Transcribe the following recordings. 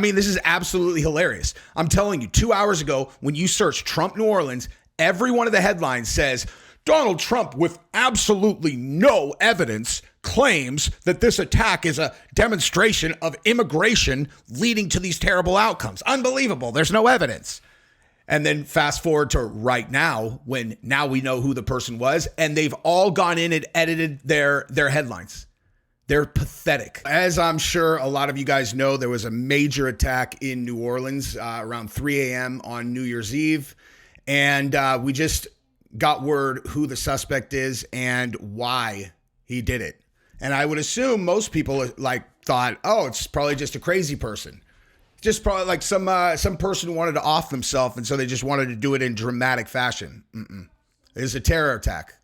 I mean, this is absolutely hilarious. I'm telling you, 2 hours ago, when you search Trump New Orleans, every one of the headlines says, Donald Trump, with absolutely no evidence, claims that this attack is a demonstration of immigration leading to these terrible outcomes. Unbelievable. There's no evidence. And then fast forward to right now, when now we know who the person was, and they've all gone in and edited their headlines. They're pathetic. As I'm sure a lot of you guys know, there was a major attack in New Orleans around 3 a.m. on New Year's Eve. And we just got word who the suspect is and why he did it. And I would assume most people thought, oh, it's probably just a crazy person. Just probably like some person who wanted to off themselves, and so they just wanted to do it in dramatic fashion. It is a terror attack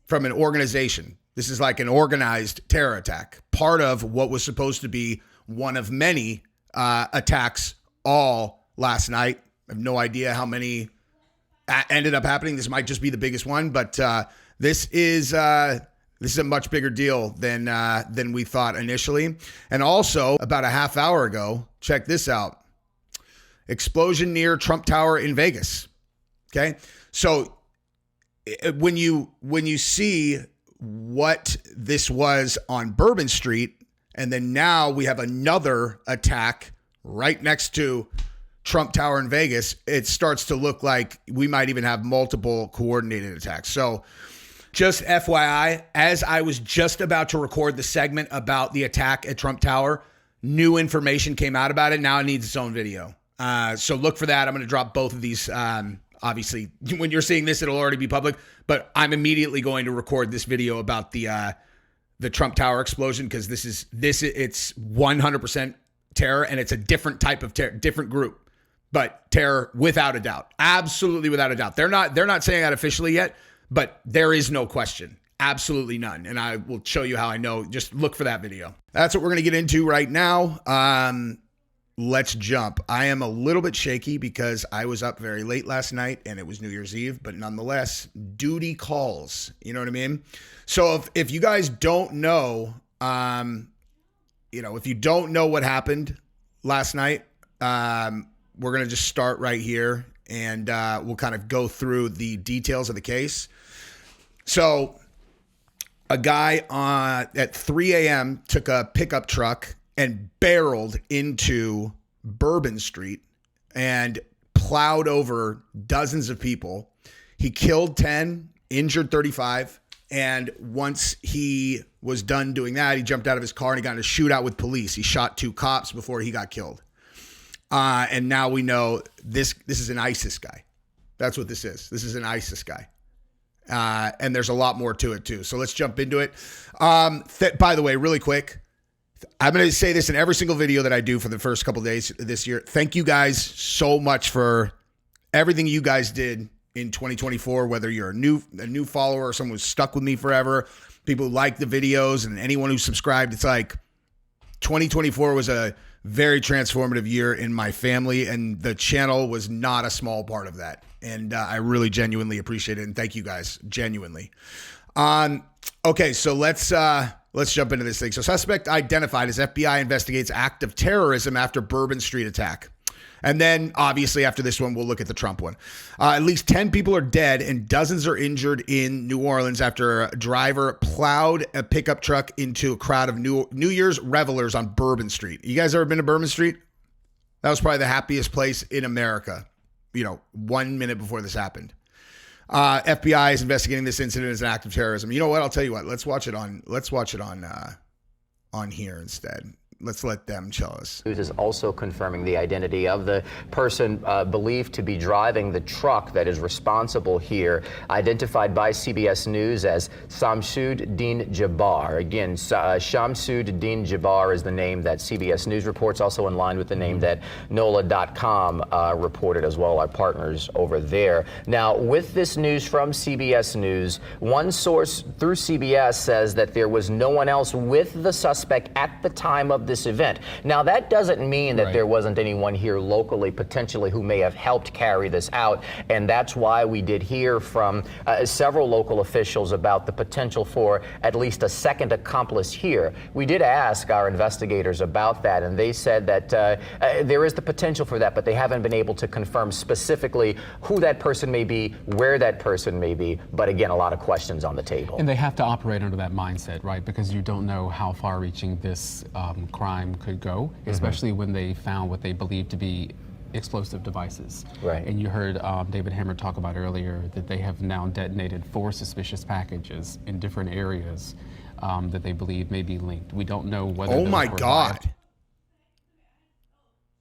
from an organization. This is like an organized terror attack, part of what was supposed to be one of many attacks all last night. I have no idea how many ended up happening. This might just be the biggest one, but this is a much bigger deal than we thought initially. And also, about a half hour ago, check this out. Explosion near Trump Tower in Vegas. Okay? So when you see what this was on Bourbon Street, and then now we have another attack right next to Trump Tower in Vegas, it starts to look like we might even have multiple coordinated attacks. So just FYI, as I was just about to record the segment about the attack at Trump Tower, new information came out about it. Now it needs its own video. So look for that. I'm going to drop both of these. Obviously, when you're seeing this, it'll already be public, but I'm immediately going to record this video about the Trump Tower explosion, because it's 100% terror, and it's a different type of terror, different group, but terror without a doubt. Absolutely without a doubt. They're not saying that officially yet, but there is no question. Absolutely none. And I will show you how I know. Just look for that video. That's what we're going to get into right now. Let's jump. I am a little bit shaky because I was up very late last night and it was New Year's Eve, but nonetheless, duty calls. You know what I mean? So if you guys don't know, if you don't know what happened last night, we're going to just start right here, and we'll kind of go through the details of the case. So a guy at 3 a.m. took a pickup truck and barreled into Bourbon Street and plowed over dozens of people. He killed 10, injured 35. And once he was done doing that, he jumped out of his car and he got in a shootout with police. He shot 2 cops before he got killed. And now we know this is an ISIS guy. That's what this is. This is an ISIS guy. And there's a lot more to it too. So let's jump into it. By the way, really quick, I'm going to say this in every single video that I do for the first couple of days this year. Thank you guys so much for everything you guys did in 2024, whether you're a new follower or someone who's stuck with me forever, people who like the videos, and anyone who subscribed. It's like 2024 was a very transformative year in my family, and the channel was not a small part of that. And I really genuinely appreciate it. And thank you guys, genuinely. Okay, so let's jump into this thing. So suspect identified as FBI investigates act of terrorism after Bourbon Street attack. And then, obviously, after this one, we'll look at the Trump one. At least 10 people are dead and dozens are injured in New Orleans after a driver plowed a pickup truck into a crowd of New Year's revelers on Bourbon Street. You guys ever been to Bourbon Street? That was probably the happiest place in America, 1 minute before this happened. FBI is investigating this incident as an act of terrorism. You know what? I'll tell you what. Let's watch it on here instead. Let's let them tell us. News is also confirming the identity of the person believed to be driving the truck that is responsible here, identified by CBS News as Shamsud Din Jabbar. Again, Shamsud Din Jabbar is the name that CBS News reports, also in line with the name that NOLA.com reported as well, our partners over there. Now, with this news from CBS News, one source through CBS says that there was no one else with the suspect at the time of this event. Now, that doesn't mean that Right. there wasn't anyone here locally potentially who may have helped carry this out, and that's why we did hear from several local officials about the potential for at least a second accomplice here. We did ask our investigators about that, and they said that there is the potential for that, but they haven't been able to confirm specifically who that person may be, where that person may be. But again, a lot of questions on the table. And they have to operate under that mindset, right? Because you don't know how far-reaching this crime could go, especially when they found what they believe to be explosive devices. Right. And you heard David Hammer talk about earlier that they have now detonated 4 suspicious packages in different areas that they believe may be linked. We don't know whether Oh those my were God. live.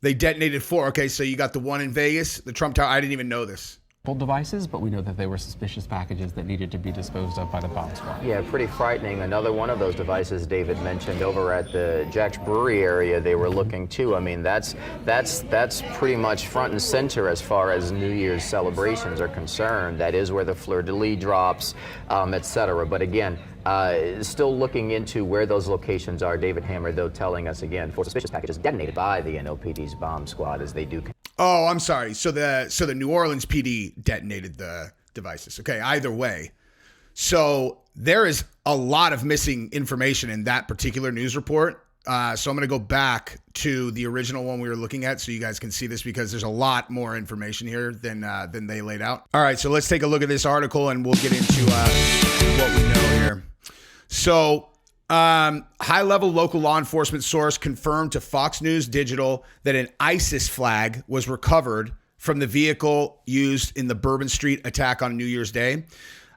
They detonated 4. Okay, so you got the one in Vegas, the Trump Tower. I didn't even know this. Devices, but we know that they were suspicious packages that needed to be disposed of by the bomb squad. Yeah, pretty frightening. Another one of those devices David mentioned over at the Jack's Brewery area they were looking to. I mean, that's pretty much front and center as far as New Year's celebrations are concerned. That is where the fleur-de-lis drops, et cetera. But again, still looking into where those locations are. David Hammer, though, telling us again, 4 suspicious packages detonated by the NOPD's bomb squad as they do. Oh, I'm sorry. So the New Orleans PD detonated the devices. Okay, either way. So there is a lot of missing information in that particular news report. So I'm going to go back to the original one we were looking at so you guys can see this because there's a lot more information here than they laid out. All right, so let's take a look at this article and we'll get into what we know here. So high-level local law enforcement source confirmed to Fox News Digital that an ISIS flag was recovered from the vehicle used in the Bourbon Street attack on New Year's Day.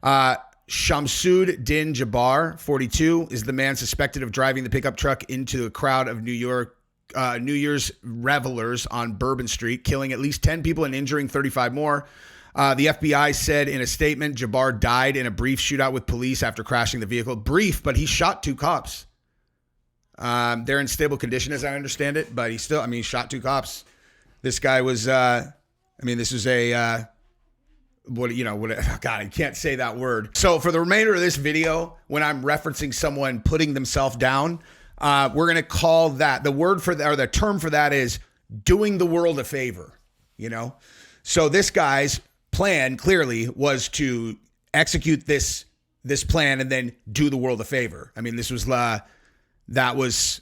Shamsud Din Jabbar, 42, is the man suspected of driving the pickup truck into a crowd of New Year's revelers on Bourbon Street, killing at least 10 people and injuring 35 more. The FBI said in a statement, Jabbar died in a brief shootout with police after crashing the vehicle. Brief, but he shot 2 cops. They're in stable condition, as I understand it, but he shot 2 cops. This guy was, this is God, I can't say that word. So for the remainder of this video, when I'm referencing someone putting themselves down, we're going to call that, the term for that is doing the world a favor, So this guy's plan clearly was to execute this plan and then do the world a favor. I mean, this was that's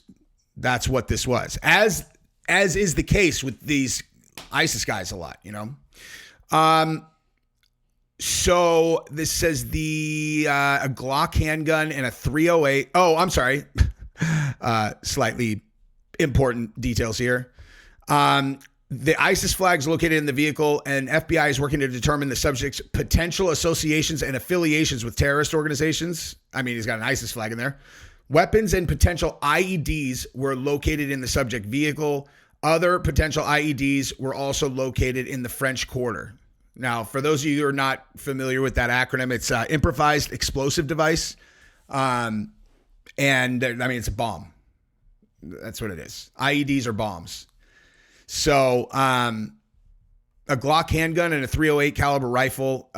what this was. As is the case with these ISIS guys a lot, So this says a Glock handgun and a 308. Oh, I'm sorry. Slightly important details here. The ISIS flag is located in the vehicle, and FBI is working to determine the subject's potential associations and affiliations with terrorist organizations. I mean, he's got an ISIS flag in there. Weapons and potential IEDs were located in the subject vehicle. Other potential IEDs were also located in the French Quarter. Now, for those of you who are not familiar with that acronym, it's improvised explosive device. It's a bomb. That's what it is. IEDs are bombs. So a Glock handgun and a .308 caliber rifle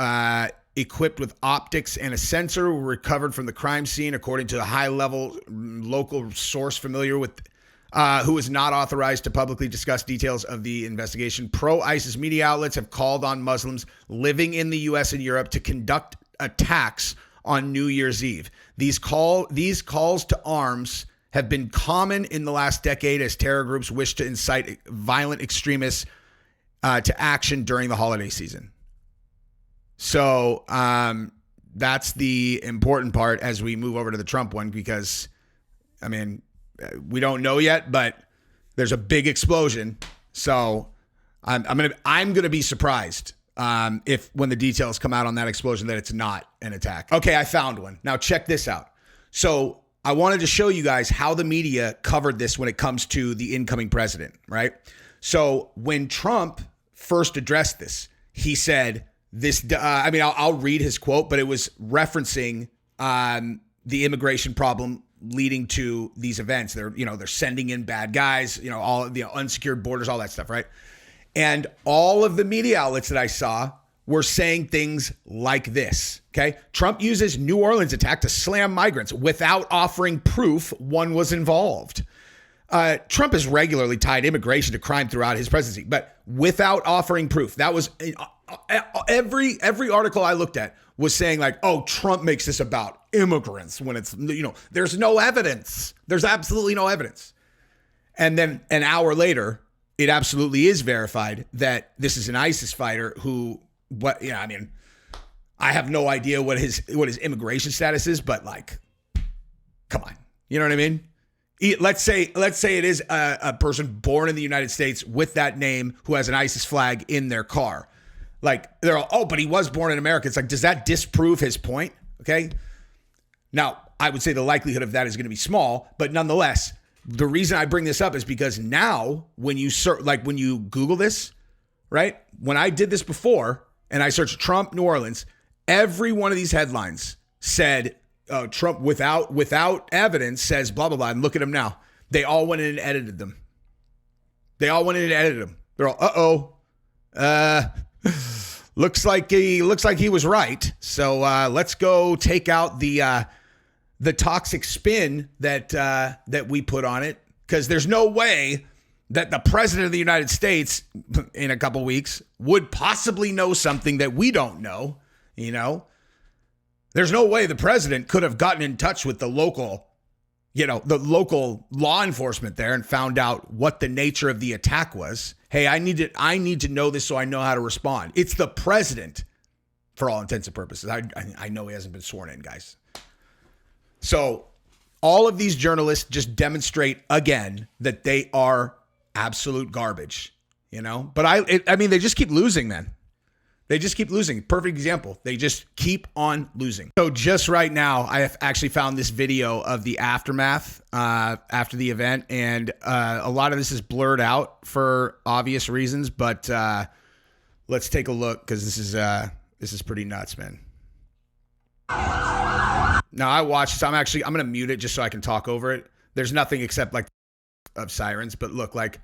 equipped with optics and a sensor were recovered from the crime scene, according to a high-level local source familiar with who is not authorized to publicly discuss details of the investigation. Pro-ISIS media outlets have called on Muslims living in the U.S. and Europe to conduct attacks on New Year's Eve. These calls to arms have been common in the last decade as terror groups wish to incite violent extremists to action during the holiday season. So that's the important part as we move over to the Trump one, because, we don't know yet, but there's a big explosion. So I'm gonna be surprised if when the details come out on that explosion that it's not an attack. Okay, I found one. Now check this out. So I wanted to show you guys how the media covered this when it comes to the incoming president, right? So when Trump first addressed this, he said this, I'll read his quote, but it was referencing the immigration problem leading to these events. They're sending in bad guys, all the unsecured borders, all that stuff, right? And all of the media outlets that I saw were saying things like this, okay? Trump uses New Orleans attack to slam migrants without offering proof one was involved. Trump has regularly tied immigration to crime throughout his presidency, but without offering proof. That was every article I looked at was saying like, oh, Trump makes this about immigrants when it's, there's no evidence. There's absolutely no evidence. And then an hour later, it absolutely is verified that this is an ISIS fighter who, I have no idea what his immigration status is, but like, come on, you know what I mean? Let's say it is a person born in the United States with that name who has an ISIS flag in their car. Like they're all, but he was born in America. It's like, does that disprove his point? Okay. Now, I would say the likelihood of that is going to be small, but nonetheless, the reason I bring this up is because now when you search, like when you Google this, right? When I did this before and I searched Trump, New Orleans, every one of these headlines said Trump without evidence says blah, blah, blah. And look at them now. They all went in and edited them. They're all, looks like he was right. So let's go take out the toxic spin that we put on it, because there's no way that the president of the United States in a couple weeks would possibly know something that we don't know. There's no way the president could have gotten in touch with the local law enforcement there and found out what the nature of the attack was. Hey, I need to know this so I know how to respond. It's the president for all intents and purposes. I know he hasn't been sworn in, guys. So all of these journalists just demonstrate again that they are absolute garbage, but I mean, they just keep losing, man. They just keep losing. Perfect example. They just keep on losing. So just right now, I have actually found this video of the aftermath after the event. And a lot of this is blurred out for obvious reasons. But let's take a look, because this is pretty nuts, man. Now, I watched this. I'm going to mute it just so I can talk over it. There's nothing except like of sirens. But look, like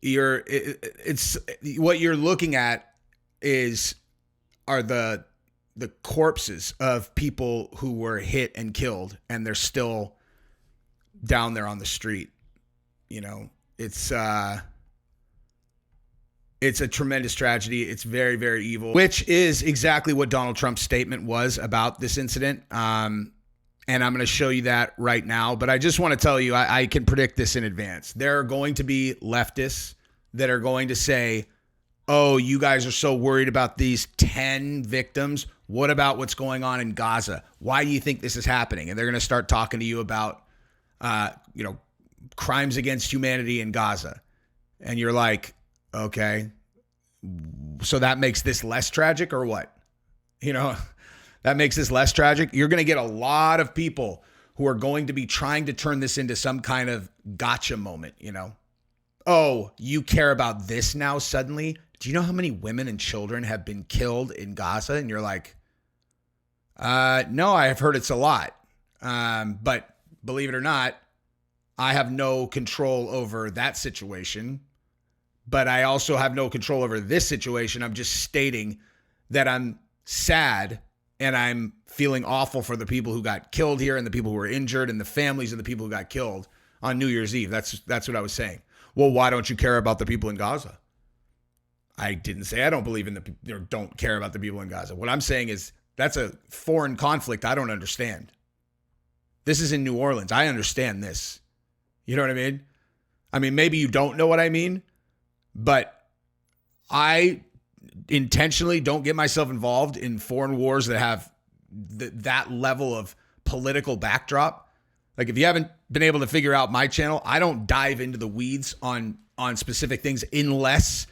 it's what you're looking at are the corpses of people who were hit and killed, and they're still down there on the street. It's a tremendous tragedy. It's very, very evil, which is exactly what Donald Trump's statement was about this incident. And I'm going to show you that right now. But I just want to tell you, I can predict this in advance. There are going to be leftists that are going to say, oh, you guys are so worried about these 10 victims. What about what's going on in Gaza? Why do you think this is happening? And they're going to start talking to you about, crimes against humanity in Gaza. And you're like, okay, so that makes this less tragic or what? That makes this less tragic. You're going to get a lot of people who are going to be trying to turn this into some kind of gotcha moment, Oh, you care about this now suddenly? Do you know how many women and children have been killed in Gaza? And you're like, no, I have heard it's a lot. But believe it or not, I have no control over that situation. But I also have no control over this situation. I'm just stating that I'm sad and I'm feeling awful for the people who got killed here and the people who were injured and the families of the people who got killed on New Year's Eve. That's what I was saying. Well, why don't you care about the people in Gaza? I didn't say I don't believe in or don't care about the people in Gaza. What I'm saying is that's a foreign conflict I don't understand. This is in New Orleans. I understand this. You know what I mean? I mean, maybe you don't know what I mean, but I intentionally don't get myself involved in foreign wars that have that level of political backdrop. Like, if you haven't been able to figure out my channel, I don't dive into the weeds on specific things unless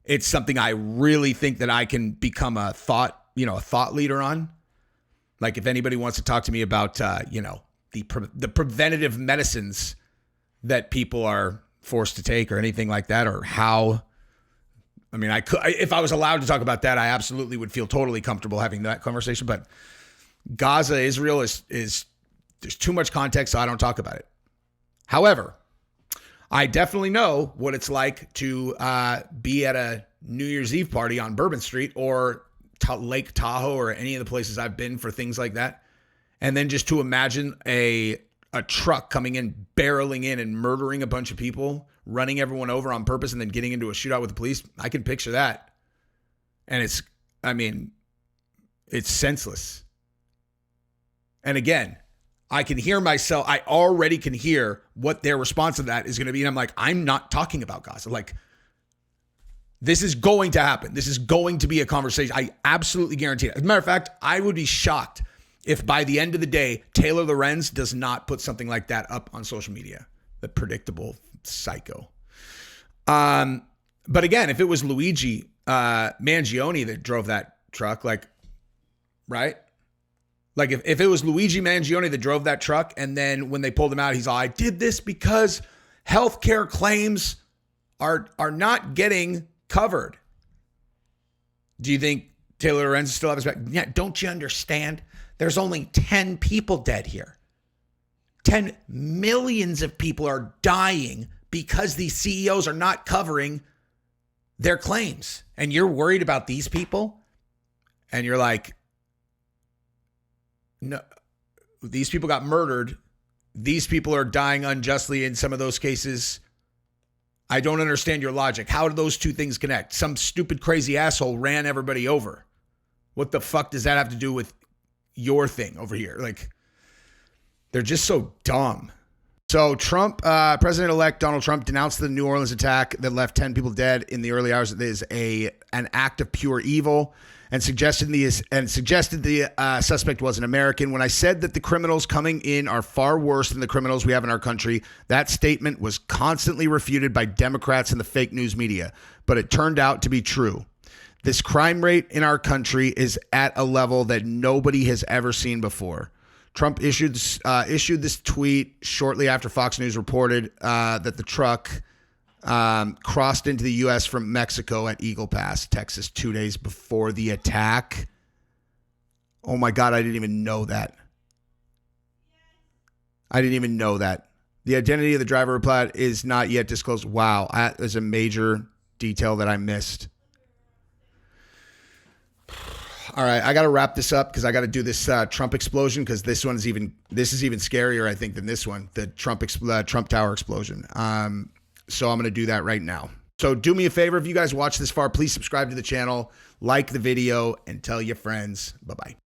it's something I really think that I can become a thought leader on. Like, if anybody wants to talk to me about, the preventative medicines that people are forced to take or anything like that, or how, I mean, if I was allowed to talk about that, I absolutely would feel totally comfortable having that conversation. But Gaza, Israel is there's too much context, so I don't talk about it. However, I definitely know what it's like to be at a New Year's Eve party on Bourbon Street or Lake Tahoe or any of the places I've been for things like that. And then just to imagine a a truck coming in, barreling in and murdering a bunch of people, running everyone over on purpose, and then getting into a shootout with the police. I can picture that. And it's senseless. And again, I can hear myself. I already can hear what their response to that is going to be. And I'm like, I'm not talking about Gaza. Like, this is going to happen. This is going to be a conversation. I absolutely guarantee it. As a matter of fact, I would be shocked if by the end of the day, Taylor Lorenz does not put something like that up on social media. The predictable psycho. But again, if it was Luigi Mangione that drove that truck, like, right? Like if it was Luigi Mangione that drove that truck, and then when they pulled him out, he's all, I did this because healthcare claims are not getting covered. Do you think Taylor Lorenz still have his back? Yeah, don't you understand? There's only 10 people dead here. 10 millions of people are dying because these CEOs are not covering their claims. And you're worried about these people? And you're like, no, these people got murdered. These people are dying unjustly in some of those cases. I don't understand your logic. How do those two things connect? Some stupid, crazy asshole ran everybody over. What the fuck does that have to do with your thing over here? Like, they're just so dumb. So President-elect Donald Trump denounced the New Orleans attack that left 10 people dead in the early hours. It is an act of pure evil, and suggested the suspect was an American. When I said that the criminals coming in are far worse than the criminals we have in our country, that statement was constantly refuted by Democrats and the fake news media, but it turned out to be true. This crime rate in our country is at a level that nobody has ever seen before. Trump issued this tweet shortly after Fox News reported that the truck crossed into the U.S. from Mexico at Eagle Pass, Texas, 2 days before the attack. Oh my God, I didn't even know that. The identity of the driver replied is not yet disclosed. Wow, that is a major detail that I missed. All right, I got to wrap this up because I got to do this Trump explosion, because this is even scarier, I think, than this one, the Trump Tower explosion. So I'm going to do that right now. So do me a favor, if you guys watch this far, please subscribe to the channel, like the video, and tell your friends. Bye-bye.